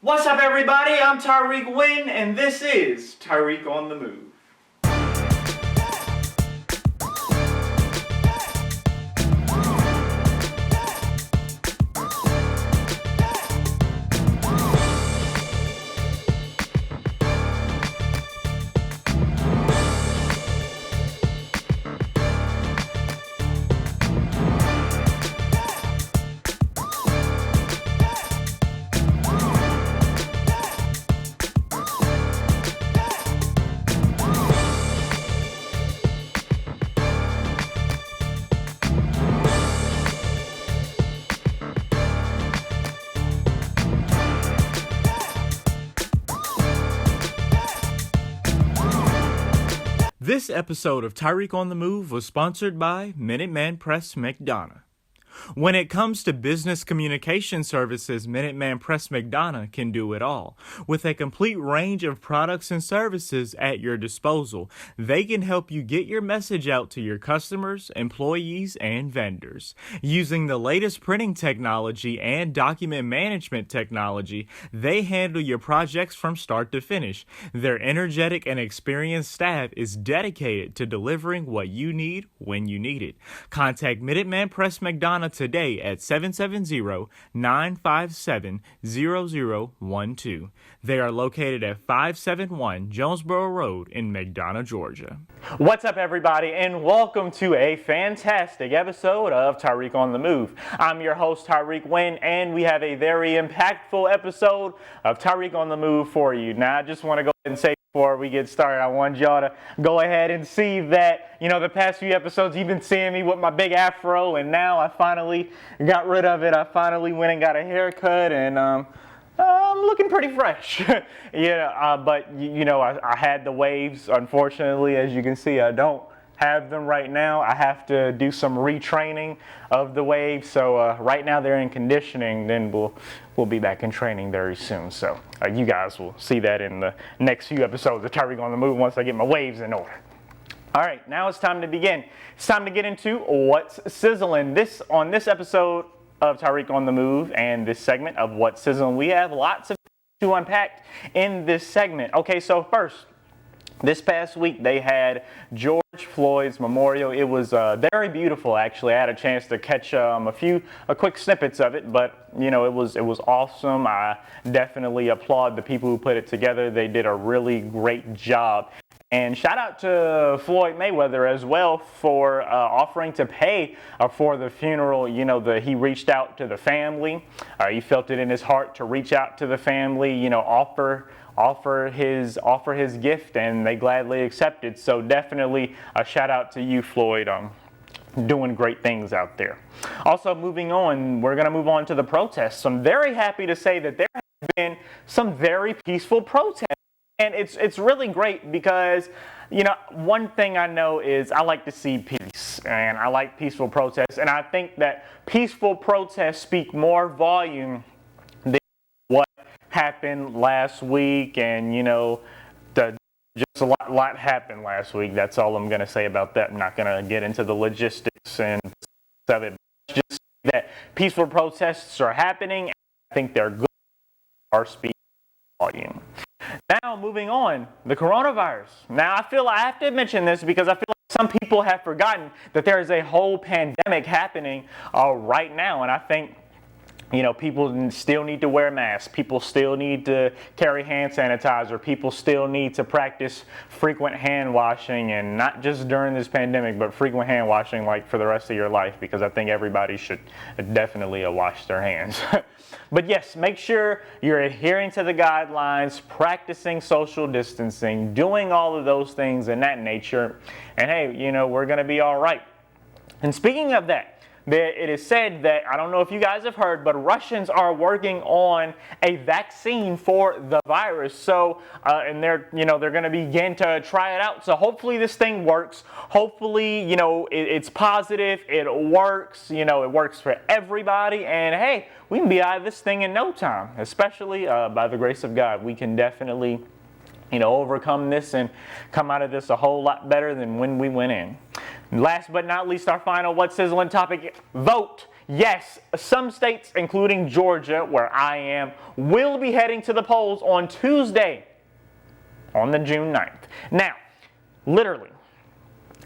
What's up, everybody? I'm Tyrik Wynn, and this is Tyrik on the Move. This episode of Tyrik on the Move was sponsored by Minuteman Press McDonough. When it comes to business communication services, Minuteman Press McDonough can do it all. With a complete range of products and services at your disposal, they can help you get your message out to your customers, employees, and vendors. Using the latest printing technology and document management technology, they handle your projects from start to finish. Their energetic and experienced staff is dedicated to delivering what you need when you need it. Contact Minuteman Press McDonough today at 770-957-0012. They are located at 571 Jonesboro Road in McDonough, Georgia. What's up, everybody, and welcome to a fantastic episode of Tyrik on the Move. I'm your host, Tyrik Wynn, and we have a very impactful episode of Tyrik on the Move for you. Now, I just want to go ahead and say before we get started, I want y'all to go ahead and see that, the past few episodes you've been seeing me with my big afro, and now I finally got rid of it. I finally went and got a haircut, and I'm looking pretty fresh. But I had the waves. Unfortunately, as you can see, I don't have them right now. I have to do some retraining of the waves. So right now they're in conditioning. Then we'll be back in training very soon. So you guys will see that in the next few episodes of Tyrik on the Move once I get my waves in order. All right, now it's time to begin. It's time to get into what's sizzling. On this episode of Tyrik on the Move and this segment of what's sizzling, we have lots of to unpack in this segment. Okay, so first, this past week they had George Floyd's memorial. It was very beautiful, actually. I had a chance to catch a quick snippets of it, but it was awesome. I definitely applaud the people who put it together. They did a really great job. And shout out to Floyd Mayweather as well for offering to pay for the funeral. He reached out to the family. He felt it in his heart to reach out to the family. Offer his gift, and they gladly accepted. So definitely a shout out to you, Floyd. Doing great things out there. Also, moving on, we're going to move on to the protests. So I'm very happy to say that there have been some very peaceful protests. And it's really great because, one thing I know is I like to see peace, and I like peaceful protests. And I think that peaceful protests speak more volume than what happened last week. And, just a lot happened last week. That's all I'm going to say about that. I'm not going to get into the logistics and of it. Just that peaceful protests are happening. And I think they're good for speaking volume. Now, moving on, the coronavirus. Now, I have to mention this because I feel like some people have forgotten that there is a whole pandemic happening right now. And I think, people still need to wear masks. People still need to carry hand sanitizer. People still need to practice frequent hand washing, and not just during this pandemic, but frequent hand washing like for the rest of your life, because I think everybody should definitely wash their hands. But yes, make sure you're adhering to the guidelines, practicing social distancing, doing all of those things in that nature. And hey, we're going to be all right. And speaking of that, it is said that, I don't know if you guys have heard, but Russians are working on a vaccine for the virus. So, and they're going to begin to try it out. So hopefully this thing works. Hopefully, it's positive. It works. It works for everybody. And hey, we can be out of this thing in no time, especially by the grace of God. We can definitely overcome this and come out of this a whole lot better than when we went in. Last but not least, our final What's Sizzling topic, vote. yes, some states, including Georgia, where I am, will be heading to the polls on Tuesday, on the June 9th. Now, literally,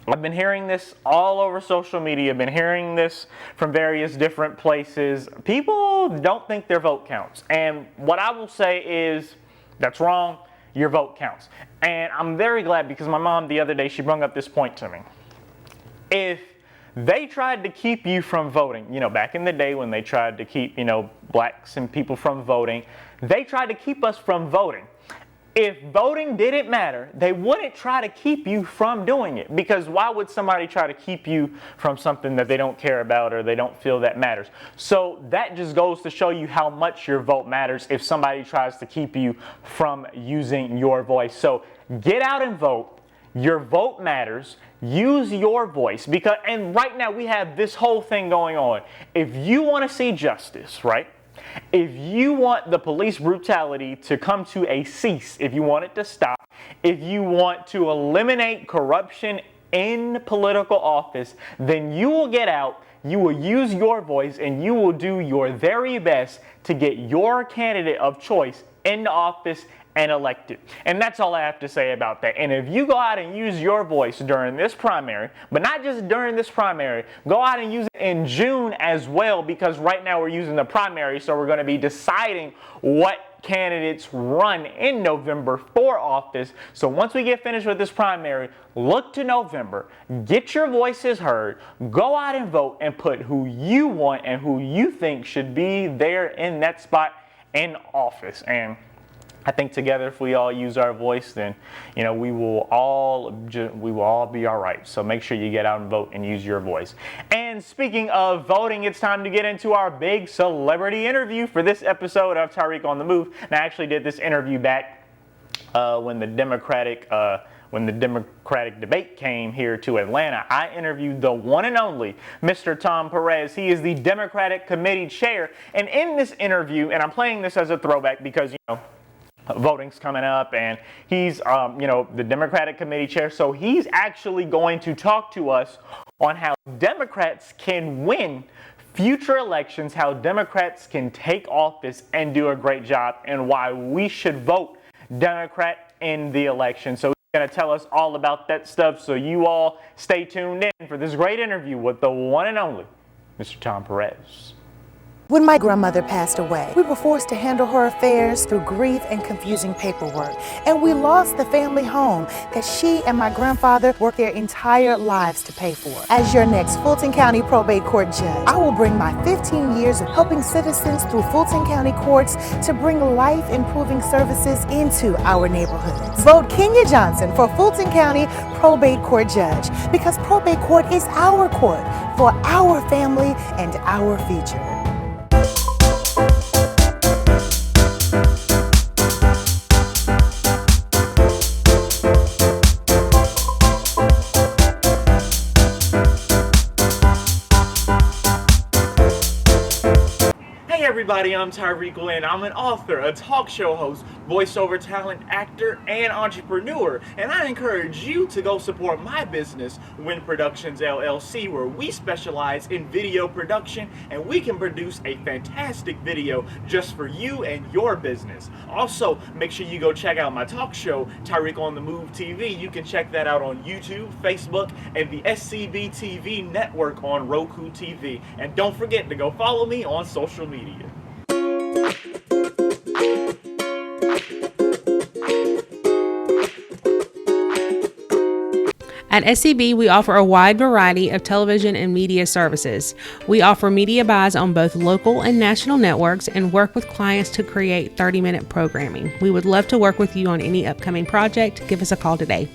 I've been hearing this all over social media. I've been hearing this from various different places. People don't think their vote counts. And what I will say is, that's wrong. Your vote counts. And I'm very glad, because my mom the other day, she brought up this point to me. If they tried to keep you from voting, back in the day when they tried to keep, blacks and people from voting, they tried to keep us from voting. If voting didn't matter, they wouldn't try to keep you from doing it, because why would somebody try to keep you from something that they don't care about or they don't feel that matters? So that just goes to show you how much your vote matters if somebody tries to keep you from using your voice. So get out and vote. Your vote matters. Use your voice, and right now we have this whole thing going on. If you want to see justice, right? If you want the police brutality to come to a cease, if you want it to stop, if you want to eliminate corruption in political office, then you will get out, you will use your voice, and you will do your very best to get your candidate of choice into office and elected. And that's all I have to say about that. And if you go out and use your voice during this primary, but not just during this primary, go out and use it in June as well, because right now we're using the primary, so we're going to be deciding what candidates run in November for office. So once we get finished with this primary, look to November, get your voices heard, go out and vote, and put who you want and who you think should be there in that spot in office. And I think together, if we all use our voice, then we will all be all right. So make sure you get out and vote and use your voice. And speaking of voting, it's time to get into our big celebrity interview for this episode of Tyrik on the Move. And I actually did this interview back when the Democratic debate came here to Atlanta. I interviewed the one and only Mr. Tom Perez. He is the Democratic Committee Chair. And in this interview, and I'm playing this as a throwback because voting's coming up, and he's the Democratic Committee Chair, so he's actually going to talk to us on how Democrats can win future elections, how Democrats can take office and do a great job, and why we should vote Democrat in the election. So he's going to tell us all about that stuff, so you all stay tuned in for this great interview with the one and only Mr. Tom Perez. When my grandmother passed away, we were forced to handle her affairs through grief and confusing paperwork. And we lost the family home that she and my grandfather worked their entire lives to pay for. As your next Fulton County Probate Court judge, I will bring my 15 years of helping citizens through Fulton County courts to bring life-improving services into our neighborhoods. Vote Kenya Johnson for Fulton County Probate Court Judge, because probate court is our court for our family and our future. Everybody, I'm Tyrik Wynn. I'm an author, a talk show host, voiceover talent, actor, and entrepreneur. And I encourage you to go support my business, Wynn Productions LLC, where we specialize in video production, and we can produce a fantastic video just for you and your business. Also, make sure you go check out my talk show, Tyrik on the Move TV. You can check that out on YouTube, Facebook, and the SCB TV network on Roku TV. And don't forget to go follow me on social media. At SCB, we offer a wide variety of television and media services. We offer media buys on both local and national networks and work with clients to create 30-minute programming. We would love to work with you on any upcoming project. Give us a call today.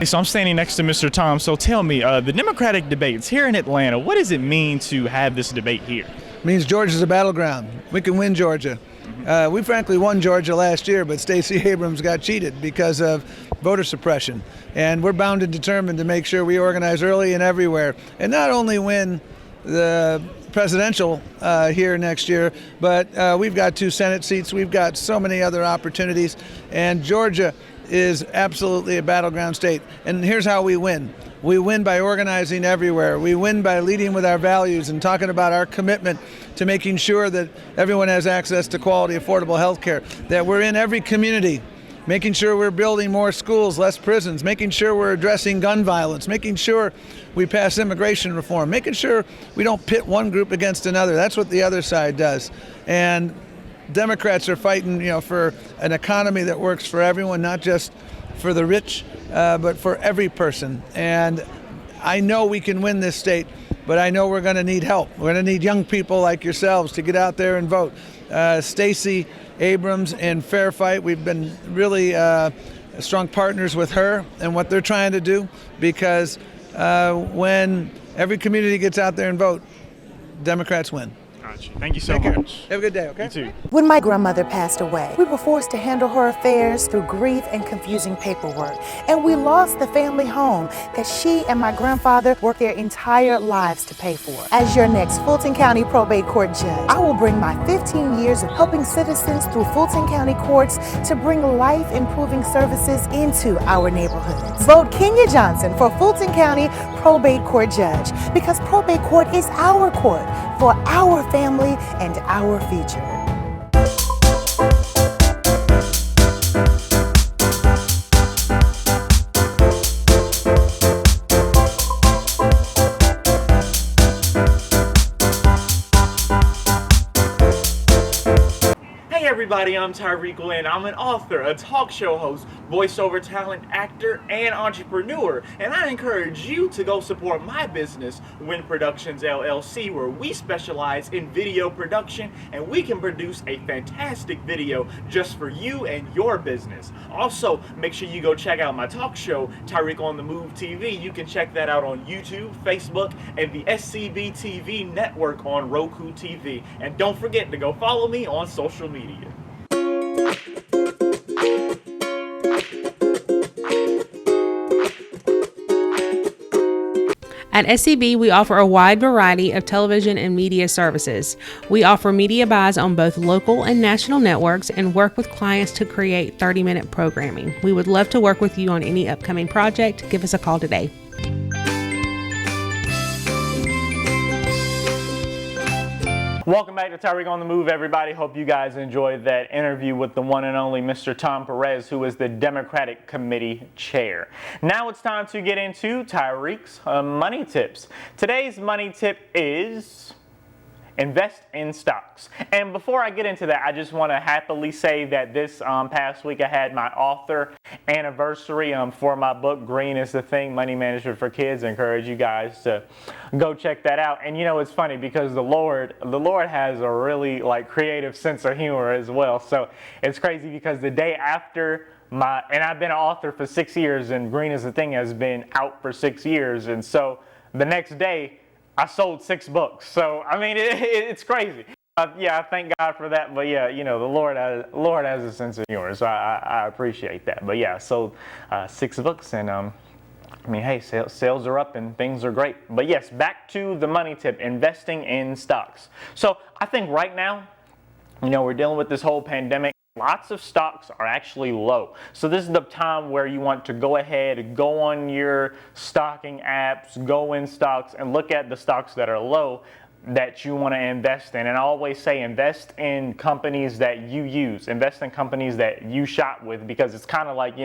So I'm standing next to Mr. Tom. So tell me, the Democratic debates here in Atlanta, what does it mean to have this debate here? It means Georgia's a battleground. We can win Georgia. We frankly won Georgia last year, but Stacey Abrams got cheated because of voter suppression. And we're bound and determined to make sure we organize early and everywhere, and not only win the presidential here next year, but we've got 2 Senate seats. We've got so many other opportunities, and Georgia is absolutely a battleground state. And here's how we win. We win by organizing everywhere. We win by leading with our values and talking about our commitment to making sure that everyone has access to quality, affordable health care, that we're in every community, making sure we're building more schools, less prisons, making sure we're addressing gun violence, making sure we pass immigration reform, making sure we don't pit one group against another. That's what the other side does. And Democrats are fighting, for an economy that works for everyone, not just for the rich, but for every person. And I know we can win this state, but I know we're going to need help. We're going to need young people like yourselves to get out there and vote. Stacey Abrams in Fair Fight, we've been really strong partners with her and what they're trying to do, because when every community gets out there and vote, Democrats win. Gotcha. Thank you so much. Have a good day, okay? You too. When my grandmother passed away, we were forced to handle her affairs through grief and confusing paperwork. And we lost the family home that she and my grandfather worked their entire lives to pay for. As your next Fulton County Probate Court judge, I will bring my 15 years of helping citizens through Fulton County courts to bring life-improving services into our neighborhoods. Vote Kenya Johnson for Fulton County Probate Court Judge, because probate court is our court for our family and our future. Hey everybody, I'm Tyrik Wynn. I'm an author, a talk show host, voiceover talent, actor, and entrepreneur. And I encourage you to go support my business, Wynn Productions LLC, where we specialize in video production and we can produce a fantastic video just for you and your business. Also, make sure you go check out my talk show, Tyrik on the Move TV. You can check that out on YouTube, Facebook, and the SCB TV network on Roku TV. And don't forget to go follow me on social media. At SCB, we offer a wide variety of television and media services. We offer media buys on both local and national networks and work with clients to create 30-minute programming. We would love to work with you on any upcoming project. Give us a call today. Welcome back to Tyrik on the Move, everybody. Hope you guys enjoyed that interview with the one and only Mr. Tom Perez, who is the Democratic Committee Chair. Now it's time to get into Tyrik's money tips. Today's money tip is invest in stocks. And before I get into that, I just want to happily say that this past week I had my author anniversary for my book, Green is the Thing, Money Management for Kids. I encourage you guys to go check that out. And it's funny because the Lord has a really creative sense of humor as well. So it's crazy because the day after and I've been an author for 6 years, and Green is the Thing has been out for 6 years. And so the next day, I sold 6 books. So, I mean, it's crazy. Yeah, I thank God for that. But yeah, the Lord has a sense of humor. So I appreciate that. But yeah, I sold 6 books. And I mean, hey, sales are up and things are great. But yes, back to the money tip, investing in stocks. So I think right now, we're dealing with this whole pandemic. Lots of stocks are actually low. So this is the time where you want to go ahead, go on your stocking apps, go in stocks and look at the stocks that are low that you want to invest in. And I always say invest in companies that you use, invest in companies that you shop with, because it's kind of like,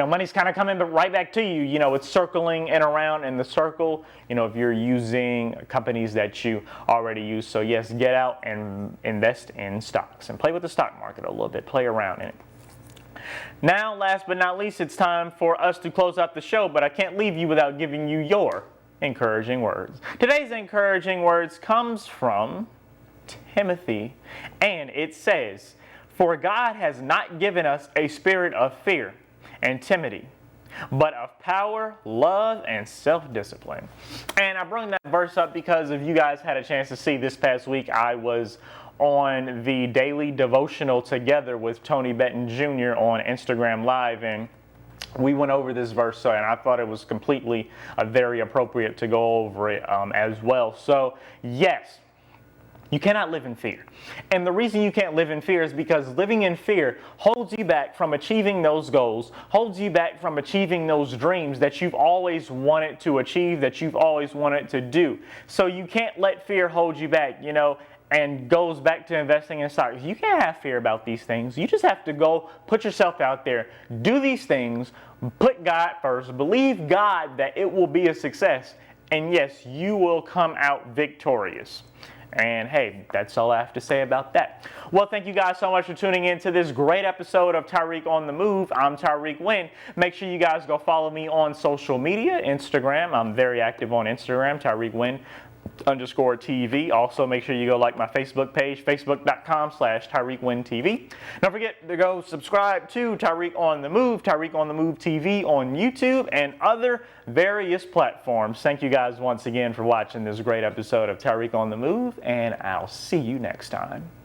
money's kind of coming right back to you. It's circling and around in the circle, if you're using companies that you already use. So yes, get out and invest in stocks and play with the stock market a little bit, play around in it. Now, last but not least, it's time for us to close out the show, but I can't leave you without giving you your encouraging words. Today's encouraging words comes from Timothy, and it says, "For God has not given us a spirit of fear and timidity, but of power, love, and self-discipline." And I bring that verse up because if you guys had a chance to see this past week, I was on the daily devotional together with Tony Benton Jr. on Instagram Live, and we went over this verse, and I thought it was completely very appropriate to go over it as well. So yes, You cannot live in fear. And the reason you can't live in fear is because living in fear holds you back from achieving those goals, holds you back from achieving those dreams that you've always wanted to achieve, that you've always wanted to do. So you can't let fear hold you back, you know, and goes back to investing in stocks. You can't have fear about these things. You just have to go put yourself out there, do these things, put God first, believe God that it will be a success, and yes, you will come out victorious. And hey, that's all I have to say about that. Well, thank you guys so much for tuning in to this great episode of Tyrik on the Move. I'm Tyrik Wynn. Make sure you guys go follow me on social media, Instagram. I'm very active on Instagram, Tyrik Wynn _TV. Also, make sure you go like my Facebook page, facebook.com/Tyrik Wynn TV. Don't forget to go subscribe to Tyrik on the Move, Tyrik on the Move TV on YouTube and other various platforms. Thank you guys once again for watching this great episode of Tyrik on the Move, and I'll see you next time.